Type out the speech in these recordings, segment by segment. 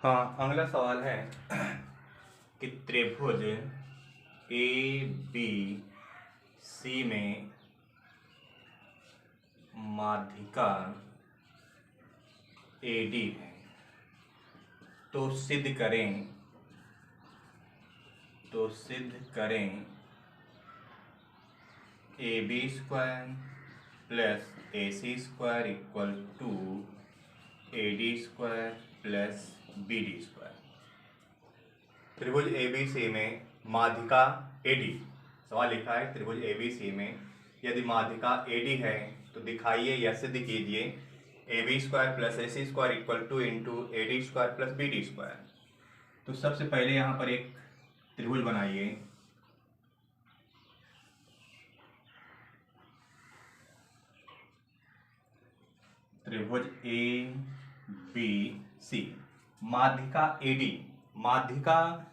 हाँ, अगला सवाल है कि त्रिभुज ए बी सी में माध्यिका ए डी है, तो सिद्ध करें A B square plus A C square equal to A D square plus B D square. त्रिभुज ए बी सी में माध्यिका ए डी, सवाल लिखा है त्रिभुज ए बी सी में यदि माध्यिका ए डी है तो दिखाइए या सिद्ध कीजिए A B square plus A C square equal to into A D square plus B D square. तो सबसे पहले यहाँ पर एक त्रिभुज बनाइए। त्रिभुज ए बी सी, माध्यिका ए डी, माध्यिका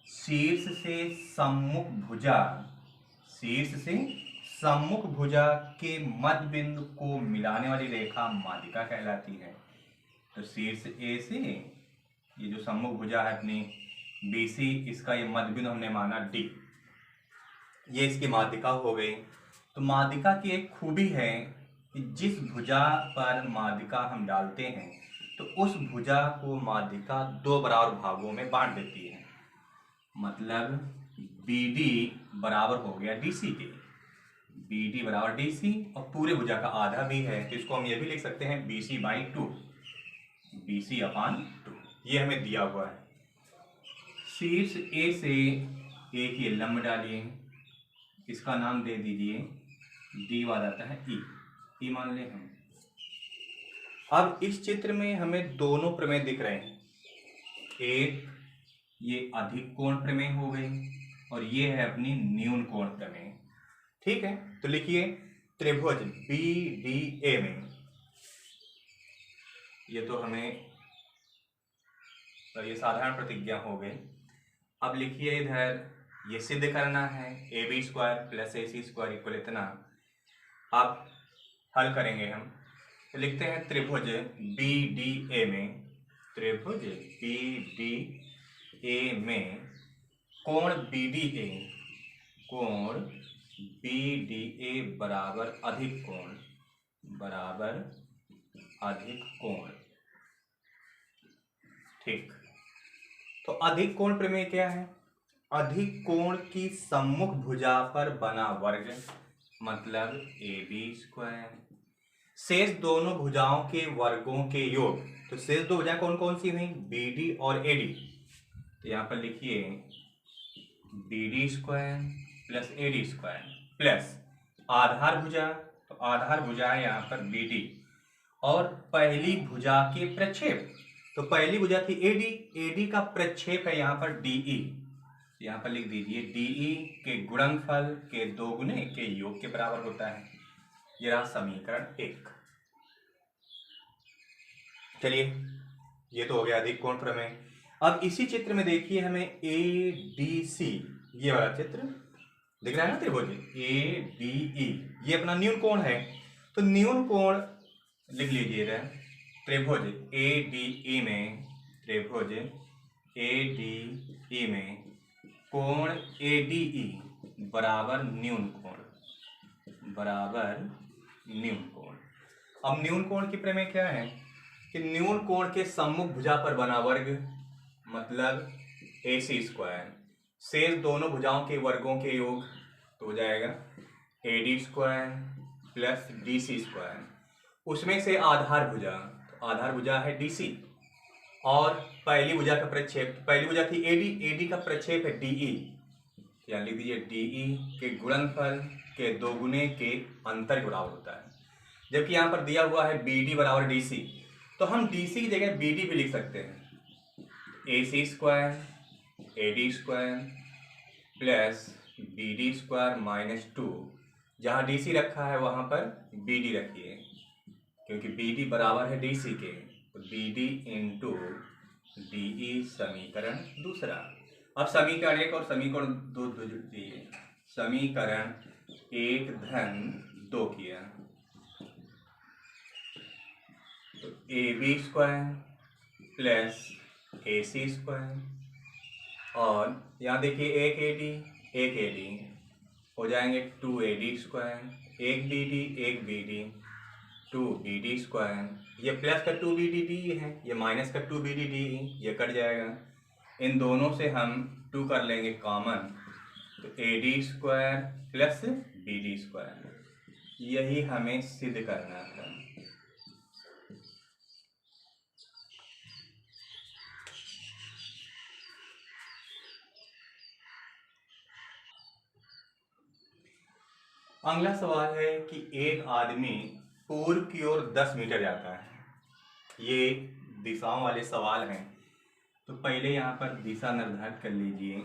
शीर्ष से सम्मुख भुजा के मध्य बिंदु को मिलाने वाली रेखा माध्यिका कहलाती है। तो शीर्ष ए से ये जो सम्मुख भुजा है अपनी बी सी, इसका ये मध्य बिंदु हमने माना डी, ये इसकी माध्यिका हो गई। तो माध्यिका की एक खूबी है कि जिस भुजा पर माध्यिका हम डालते हैं तो उस भुजा को माध्यिका दो बराबर भागों में बांट देती है। मतलब BD बराबर हो गया DC के, BD बराबर DC और पूरे भुजा का आधा भी है, तो इसको हम ये भी लिख सकते हैं BC/2, BC/2। ये हमें दिया हुआ है। शीर्ष A से एक ये लंब डालिए, इसका नाम दे दीजिए D वाला आता है E मान लें हम। अब इस चित्र में हमें दोनों प्रमेय दिख रहे हैं, एक ये अधिक कोण प्रमेय हो गई और ये है अपनी न्यून कोण प्रमेय। ठीक है, तो लिखिए त्रिभुज BDA में, ये तो हमें ये साधारण प्रतिज्ञा हो गई। अब लिखिए इधर ये सिद्ध करना है A B square plus A C square equal इतना। अब हल करेंगे हम, तो लिखते हैं त्रिभुज BDA में, त्रिभुज BDA में कोण BDA बराबर अधिक कोण। ठीक, तो अधिक कोण प्रमेय क्या है? अधिक कोण की सम्मुख भुजा पर बना वर्ग मतलब AB², शेष दोनों भुजाओं के वर्गों के योग। तो शेष दो भुजाएं कौन कौन सी हुई? BD और AD। तो यहाँ पर लिखिए BD² प्लस AD² प्लस आधार भुजा, तो आधार भुजा है यहाँ पर BD और पहली भुजा के प्रक्षेप, तो पहली भुजा थी AD का प्रक्षेप है यहाँ पर DE। यहाँ पर लिख दीजिए DE के गुणनफल के दोगुने के योग के बराबर होता है। ये रहा समीकरण 1। चलिए, ये तो हो गया अधिक कोण प्रमेय। अब इसी चित्र में देखिए हमें ADC, ये वाला चित्र दिख रहा है ना, त्रिभुज ADE, ये अपना न्यून कोण है। तो न्यून कोण लिख लीजिएगा त्रिभुज ADE में कोण ADE बराबर न्यून कोण। अब न्यून कोण की प्रमेय क्या है कि न्यून कोण के सम्मुख भुजा पर बना वर्ग मतलब AC², शेष दोनों भुजाओं के वर्गों के योग, तो हो जाएगा AD² प्लस DC²। उसमें से आधार भुजा, तो आधार भुजा है DC और पहली भुजा का प्रक्षेप, पहली भुजा थी AD का प्रक्षेप है DE, या लिख दीजिए DE के गुणनफल के दोगुने के अंतर के बराबर होता है। जबकि यहाँ पर दिया हुआ है BD बराबर DC, तो हम DC की जगह BD भी लिख सकते हैं। AC² AD² प्लस BD² - 2, जहाँ DC रखा है वहाँ पर BD रखिए, क्योंकि BD बराबर है DC के, तो BD इंटू DE समीकरण दूसरा। अब समीकरण 1 और समीकरण 2 दिए, समीकरण 1 धन 2 किया, तो AB² plus A C square, और यहाँ देखिए एक ए डी हो जाएंगे 2AD स्क्वायर, एक बी डी 2BD स्क्वायर, ये प्लस का 2BD है, ये माइनस का 2BD, ये कट जाएगा। इन दोनों से हम 2 कर लेंगे कॉमन, तो AD square plus BD square, यही हमें सिद्ध करना था। अगला सवाल है कि एक आदमी पूर्व की ओर 10 मीटर जाता है। ये दिशाओं वाले सवाल हैं, तो पहले यहाँ पर दिशा निर्धारित कर लीजिए।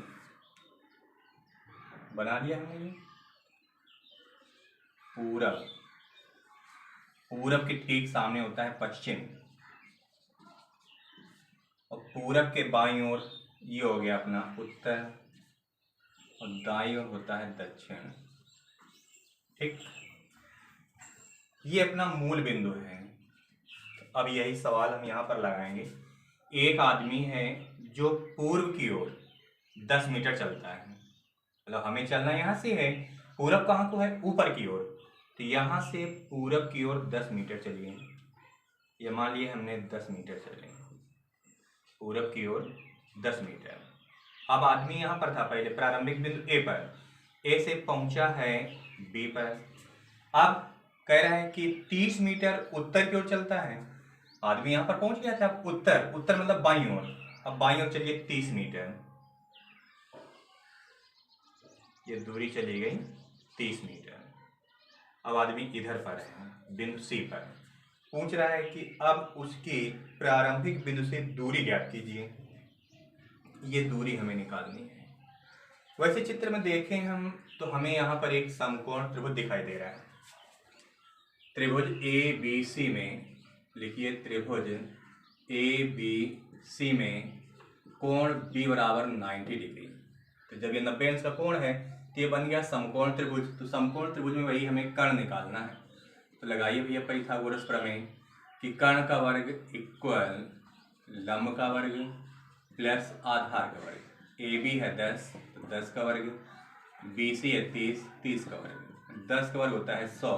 बना लिया हमने ये पूरब, पूरब के ठीक सामने होता है पश्चिम, और पूरब के बाईं ओर ये हो गया अपना उत्तर, और दाईं ओर होता है दक्षिण। ठीक, ये अपना मूल बिंदु है। तो अब यही सवाल हम यहाँ पर लगाएंगे। एक आदमी है जो पूर्व की ओर 10 मीटर चलता है, मतलब हमें चलना यहाँ से है, पूरब कहाँ को है, ऊपर की ओर, तो यहाँ से पूरब की ओर 10 मीटर चलिए। ये मान लिए हमने 10 मीटर चले, पूरब की ओर 10 मीटर। अब आदमी यहाँ पर था पहले प्रारंभिक बिंदु ए पर, ए से पहुंचा है बी पर। अब कह रहा है कि 30 मीटर उत्तर की ओर चलता है। आदमी यहाँ पर पहुंच गया था, उत्तर, उत्तर मतलब बाईं ओर। अब बाईं ओर चलिए 30 मीटर, ये दूरी चली गई 30 मीटर। अब आदमी इधर पर है बिंदु सी पर, पूछ रहा है कि अब उसकी प्रारंभिक बिंदु से दूरी ज्ञात कीजिए। ये दूरी हमें निकालनी है। वैसे चित्र में देखें हम तो हमें यहाँ पर एक समकोण त्रिभुज दिखाई दे रहा है। त्रिभुज ABC में लिखिए, त्रिभुज ABC में कोण B बराबर 90 डिग्री। तो जब ये 90 अंश का कोण है तो ये बन गया समकोण त्रिभुज। तो समकोण त्रिभुज में वही हमें कर्ण निकालना है। तो लगाइए भैया पाइथागोरस प्रमेय कि कर्ण का वर्ग इक्वल लंब का वर्ग प्लस आधार का वर्ग। AB है 10, तो 10 का वर्ग, BC है 30, 30 का वर्ग, 10 का वर्ग होता है 100,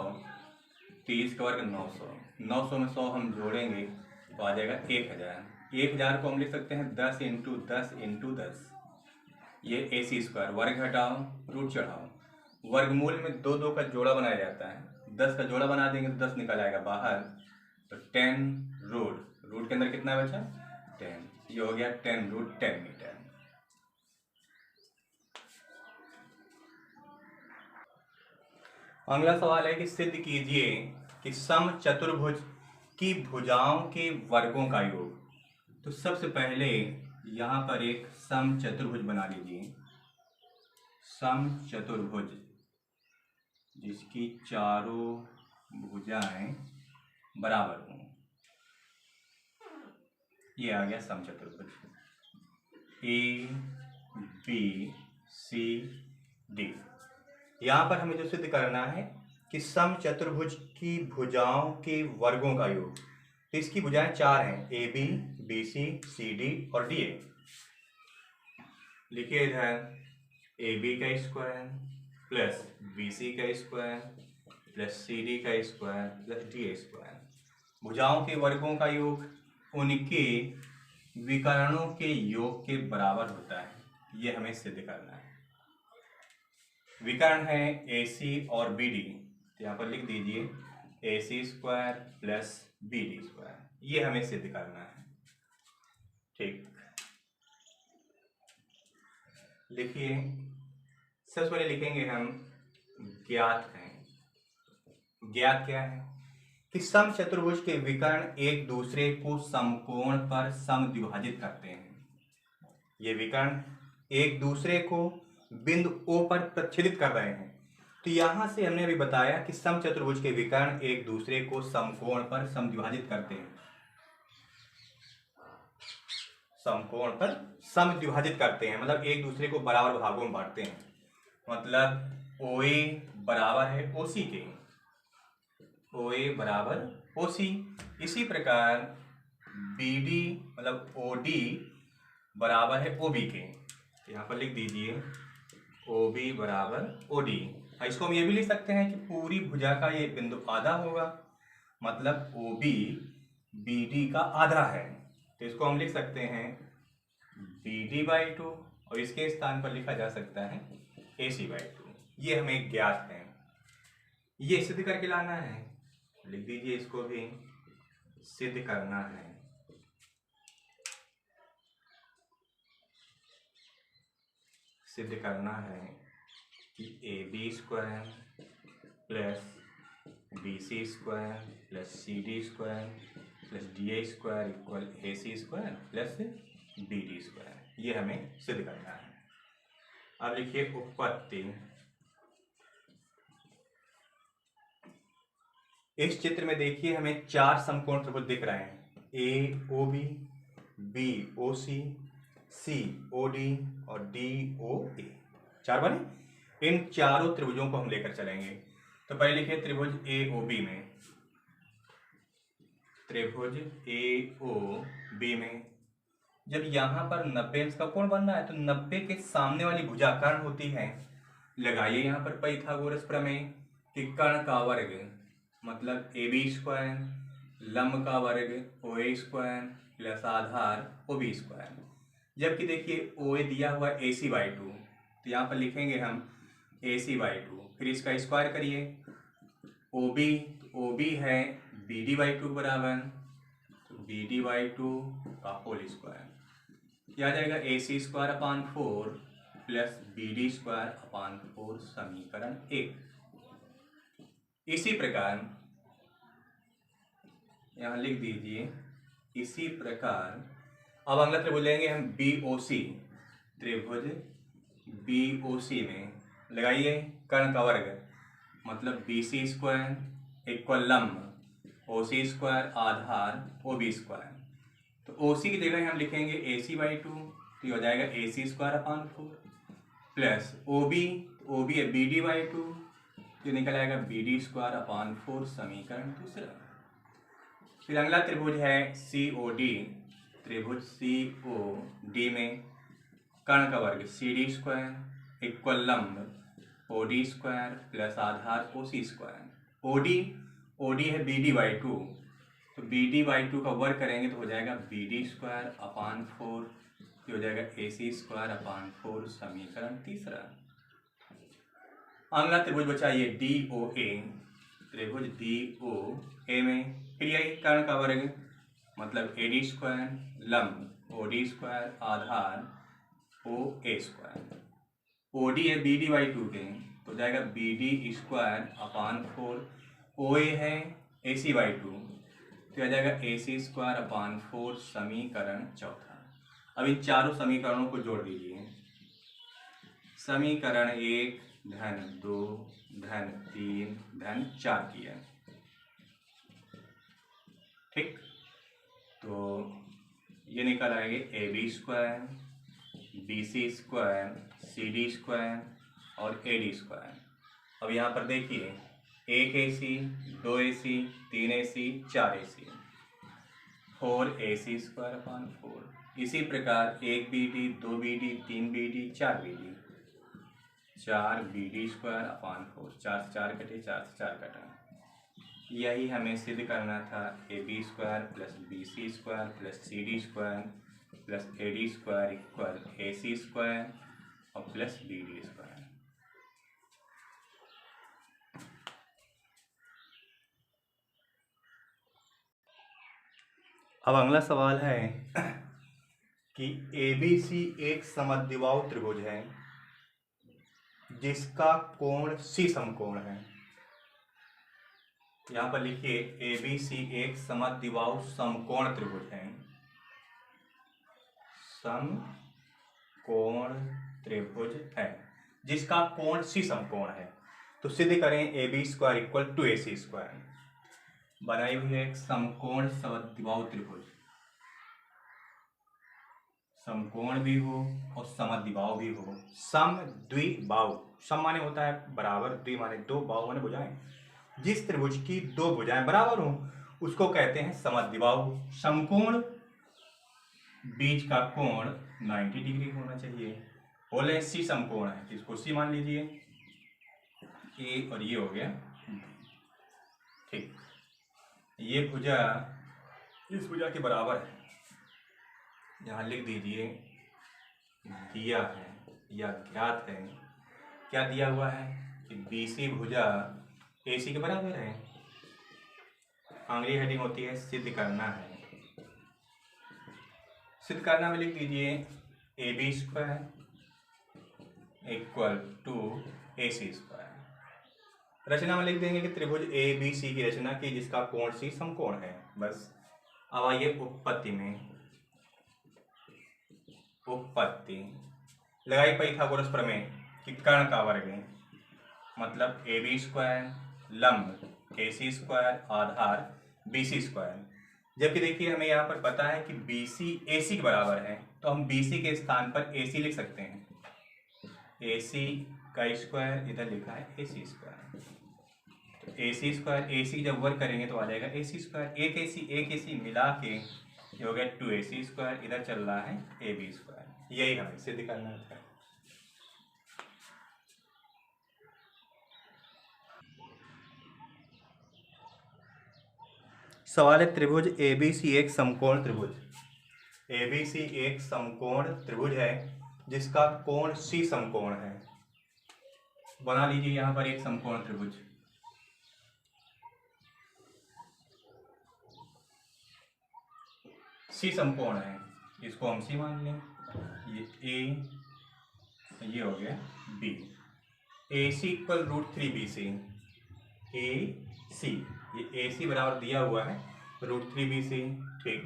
30 का वर्ग 900, 900 में 100 हम जोड़ेंगे तो आ जाएगा 1000। 1000 को हम लिख सकते हैं 10 इंटू 10 इंटू 10, ये AC स्क्वायर, वर्ग हटाओ रूट चढ़ाओ, वर्गमूल में 2 2 का जोड़ा बनाया जाता है, 10 का जोड़ा बना देंगे तो 10 निकल आएगा बाहर, तो 10 रूट के अंदर कितना बचा 10, ये हो गया 10 रूट 10 मीटर। अगला सवाल है कि सिद्ध कीजिए कि समचतुर्भुज की भुजाओं के वर्गों का योग। तो सबसे पहले यहाँ पर एक समचतुर्भुज बना लीजिए, समचतुर्भुज जिसकी चारों भुजाएं बराबर हों। ये आ गया समचतुर्भुज ABCD। यहाँ पर हमें जो सिद्ध करना है कि समचतुर्भुज की भुजाओं के वर्गों का योग। तो इसकी भुजाएं 4 हैं, AB, BC, CD और DA। लिखिए इधर AB का स्क्वायर प्लस BC का स्क्वायर प्लस CD का स्क्वायर प्लस DA स्क्वायर। भुजाओं के वर्गों का योग उनके विकर्णों के योग के बराबर होता है, ये हमें सिद्ध करना है। विकर्ण है AC और BD, तो यहाँ पर लिख दीजिए AC square plus BD square, ये हमें सिद्ध करना है। ठीक, लिखिए सबसे पहले लिखेंगे हम ज्ञात है। ज्ञात क्या है कि समचतुर्भुज के विकर्ण एक दूसरे को समकोण पर समद्विभाजित करते हैं। ये विकर्ण एक दूसरे को बिंदु O पर प्रच्छेदित कर रहे हैं। तो यहां से हमने अभी बताया कि समचतुर्भुज के विकर्ण एक दूसरे को समकोण पर समद्विभाजित करते हैं, समकोण पर समद्विभाजित करते हैं मतलब एक दूसरे को बराबर भागों में बांटते हैं। मतलब OA बराबर है OC के, OA बराबर OC। इसी प्रकार BD मतलब OD बराबर है OB के। तो यहाँ पर लिख दीजिए OB बराबर OD। इसको हम ये भी लिख सकते हैं कि पूरी भुजा का ये बिंदु आधा होगा, मतलब OB BD का आधा है। तो इसको हम लिख सकते हैं BD/2 और इसके स्थान पर लिखा जा सकता है AC/2। ये हमें ज्ञात है, ये सिद्ध करके लाना है। लिख दीजिए इसको भी सिद्ध करना है। सिद्ध करना है कि AB² plus BC² plus CD² plus DA² equal AC² plus BD²। ये हमें सिद्ध करना है। अब लिखिए उत्पत्ति। इस चित्र में देखिए हमें 4 समकोण त्रिभुज दिख रहे हैं, AOB, BOC, COD और DOA। 4 बने। इन चारों त्रिभुजों को हम लेकर चलेंगे। तो पहले लिखिए त्रिभुज AOB में, त्रिभुज AOB में जब यहाँ पर 90 अंश का कोण बन रहा है तो 90 के सामने वाली भुजा कर्ण होती है। लगाइए यहाँ पर पाइथागोरस प्रमेय कि कर्ण का वर्ग मतलब AB² लंब का वर्ग OA² प्लस आधार OB²। जबकि देखिए OA दिया हुआ AC/2, तो यहाँ पर लिखेंगे हम AC/2। फिर इसका स्क्वायर करिए, OB है BD/2 बराबर, तो BD/2 का होल स्क्वायर। क्या आ जाएगा AC²/4 प्लस BD²/4 समीकरण 1। इसी प्रकार यहाँ लिख दीजिए, इसी प्रकार अब अगला त्रिभुज लेंगे हम BOC। त्रिभुज BOC में लगाइए कर्ण का वर्ग मतलब BC² इक्वल लंब OC² आधार OB²। तो OC की जगह हम लिखेंगे AC/2, तो ये हो जाएगा AC²/4 प्लस OB है BD/2, जो निकल आएगा BD²/4 समीकरण 2। फिर अगला त्रिभुज है COD। त्रिभुज COD में कर्ण का वर्ग CD² इक्वल लंब OD² प्लस आधार OC²। OD है BD/2, तो BD/2 का वर्ग करेंगे तो हो जाएगा BD²/4, जो हो जाएगा AC²/4 समीकरण 3। अगला त्रिभुज बचा ये DOA। त्रिभुज DOA में फिर यही कर्ण का वर्ग मतलब AD² लंब OD² आधार OA²। OD है BD/2 के, तो जाएगा BD²/4। OA है AC/2, तो आ जाएगा AC²/4 समीकरण 4। अब इन चारों समीकरणों को जोड़ दीजिए। समीकरण 1 धन 2 धन 3 धन 4 किया, ठीक। तो ये निकल आएंगे AB² BC² CD² और AD²। अब यहाँ पर देखिए 1 AC 2 AC 3 AC 4 AC 4 AC²/4। इसी प्रकार 1 BD 2 BD 3 BD 4 BD 4 BD²/4। 4 से 4 कटे, 4 से 4 कटा। यही हमें सिद्ध करना था। AB² plus BC² plus CD² plus AD² equal AC² और प्लस BD²। अब अगला सवाल है कि ABC एक समद्विबाहु त्रिभुज है जिसका कोण C समकोण है। यहाँ पर लिखिए ABC एक समद्विबाहु समकोण त्रिभुज है। समकोण त्रिभुज है जिसका कोण C समकोण है। तो सिद्ध करें AB² इक्वल टू AC²। बनाई हुई है एक समकोण समद्विबाहु त्रिभुज, समकोण भी हो और समद्विबाहु भी हो। समद्विबाहु, सम माने होता है बराबर, द्वि माने दो, बाहु माने भुजाएं। जिस त्रिभुज की दो भुजाएं बराबर हो उसको कहते हैं समद्विबाहु। समकोण बीच का कोण 90 डिग्री होना चाहिए। बोले सी समकोण है, इसको सी मान लीजिए, ए और ये हो गया ठीक। ये भुजा इस भुजा के बराबर है, यहाँ लिख दीजिए दिया है या ज्ञात है। क्या दिया हुआ है कि बीसी भुजा एसी के बराबर है। अगली हेडिंग होती है सिद्ध करना है। सिद्ध करना में लिख दीजिए A B square equal to A C square. रचना में लिख देंगे कि त्रिभुज ए बी सी की रचना की जिसका कोण सी समकोण है। बस अब आइए उपपत्ति में। उपपत्ति लगाई पाइथागोरस प्रमेय कि कर्ण का वर्ग मतलब ए बी स्क्वायर लंब ए सी स्क्वायर आधार बी सी स्क्वायर। जबकि देखिए हमें यहाँ पर पता है कि बी सी ए सी के बराबर है, तो हम बी सी के स्थान पर ए सी लिख सकते हैं। ए सी का स्क्वायर इधर लिखा है ए सी स्क्वायर, तो ए सी स्क्वायर ए सी जब वर्ग करेंगे तो आ जाएगा ए सी स्क्वायर। एक ए सी मिला के ये हो गया 2ac स्क्वायर। इधर चल रहा है ए बी स्क्वायर। यही हमें सिद्ध करना था। सवाल है त्रिभुज एबीसी एक समकोण त्रिभुज। एबीसी एक समकोण त्रिभुज है जिसका कोण सी समकोण है। बना लीजिए यहाँ पर एक समकोण त्रिभुज। सी समकोण है, इसको हम सी मान लें। ये ए, ये हो गया बी। ए सी इक्वल √3bc। ए सी, ये ए सी बराबर दिया हुआ है √3bc। ठीक।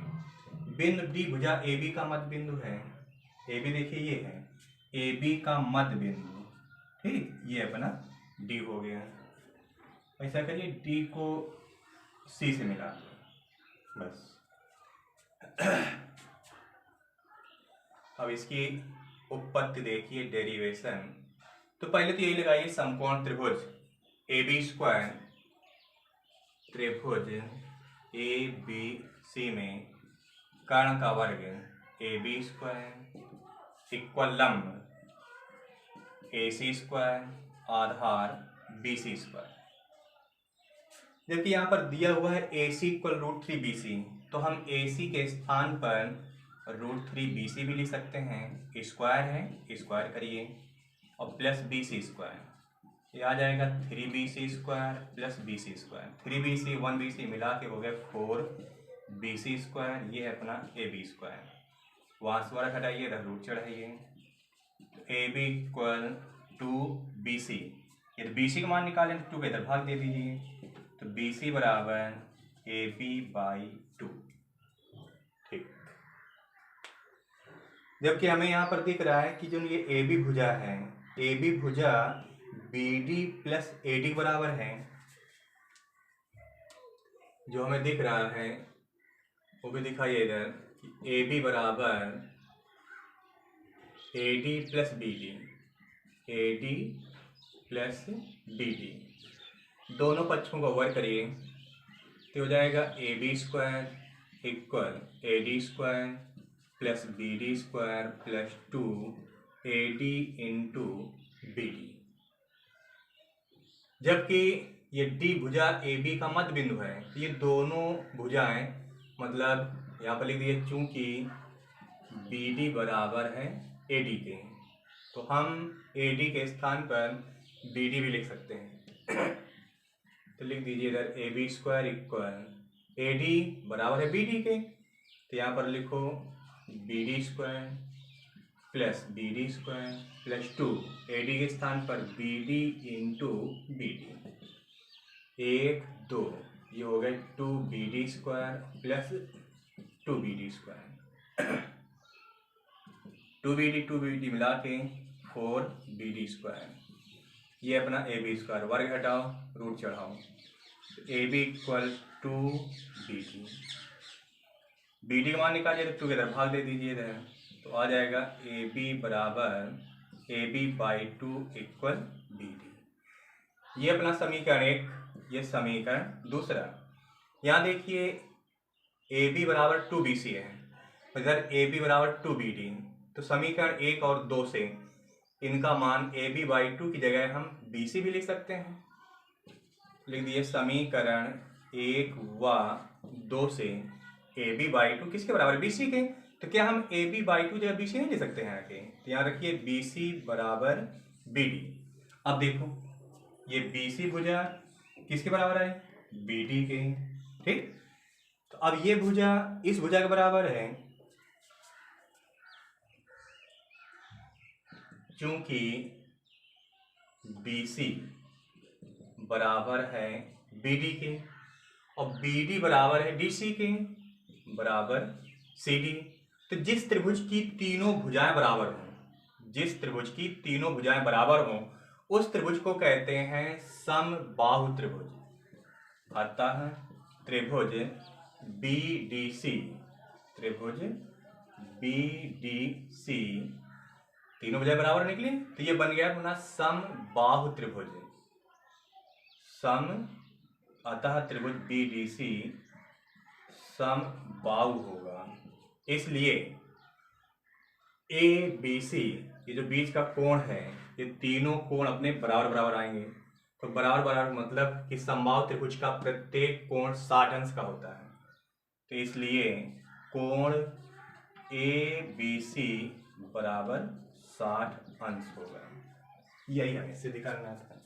बिंदु डी भुजा ए बी का मध्य बिंदु है। ए बी देखिए ये है ए बी का मध्य बिंदु। ठीक, ये अपना डी हो गया। ऐसा करिए डी को सी से मिला दो बस। अब इसकी उपपत्ति देखिए, डेरिवेशन। तो पहले तो यही लगाइए समकोण त्रिभुज ए बी स्क्वायर, त्रिभुज ए बी सी में कर्ण का वर्ग ए बी स्क्वायर इक्वल लंब ए सी स्क्वायर आधार बी सी स्क्वायर। जबकि यहाँ पर दिया हुआ है ए सी इक्वल √3bc, तो हम ए सी के स्थान पर √3bc भी लिख सकते हैं। स्क्वायर है, स्क्वायर करिए और प्लस बी सी स्क्वायर, ये आ जाएगा 3bc square plus B C square. 3bc 1bc मिला के हो गया 4bc स्क्वायर। ये है अपना ए बी स्क्वायर। वहाँ स्क्वायर हटाइए, इधर रूट चढ़ाइए। A B equal 2bc। ये तो bc का मान निकालें तो 2 के इधर भाग दे दीजिए, तो bc बराबर AB/2। ठीक। जबकि हमें यहाँ पर दिख रहा है कि जो ये ए बी भुजा है, ए बी भुजा BD प्लस AD बराबर है। जो हमें दिख रहा है वो भी दिखाइए इधर कि ए बी बराबर AD plus BD, AD plus BD। दोनों पक्षों को वर्ग करिए तो हो जाएगा A B square equal AD square plus BD square plus 2AD into BD। जबकि ये डी भुजा ए बी का मध्य बिंदु है, तो ये दोनों भुजाएं मतलब यहाँ पर लिख दिए चूंकि बी डी बराबर है ए डी के, तो हम ए डी के स्थान पर बी डी भी लिख सकते हैं। तो लिख दीजिए इधर A B square equal A D बराबर है बी डी के, तो यहाँ पर लिखो B D square plus B D square plus 2 A D के स्थान पर B D into B D. 1 2, ये हो गया 2bd square plus 2bd square. 2bd मिला के 4bd स्क्वायर। ये अपना ए बी स्क्वायर, वर्ग हटाओ रूट चढ़ाओ, ए बी इक्वल 2bd। bd का मान निकालिए तो 2 के इधर भाग दे दीजिए इधर, तो आ जाएगा ए बी बराबर AB/2 इक्वल BD। ये अपना समीकरण एक, ये समीकरण दूसरा। यहाँ देखिए ए बी बराबर 2bc है, इधर ए बी बराबर 2BD, तो समीकरण 1 और 2 से इनका मान AB/2 की जगह हम BC भी लिख सकते हैं। लिख दिए समीकरण 1 व 2 से AB/2 किसके बराबर, BC के। तो क्या हम AB/2 जगह BC नहीं ले सकते हैं आके? तो यहाँ रखिए BC बराबर BD। अब देखो ये BC भुजा किसके बराबर है, BD के। ठीक, तो अब ये भुजा इस भुजा के बराबर है, चूंकि BC बराबर है BD के और BD बराबर है DC के बराबर CD। तो जिस त्रिभुज की तीनों भुजाएं बराबर हों, जिस त्रिभुज की तीनों भुजाएं बराबर हों, उस त्रिभुज को कहते हैं समबाहु त्रिभुज। अतः त्रिभुज BDC, त्रिभुज BDC तीनों भुजाएं बराबर निकली, तो ये बन गया अपना समबाहु त्रिभुज। अतः त्रिभुज BDC समबाहु होगा। इसलिए ABC, ये जो बीच का कोण है, ये तीनों कोण अपने बराबर बराबर आएंगे। तो बराबर बराबर मतलब कि समबाहु त्रिभुज का प्रत्येक कोण 60 अंश का होता है। तो इसलिए कोण ABC बराबर 60 अंश होगा। यही हमें सिद्ध करना था।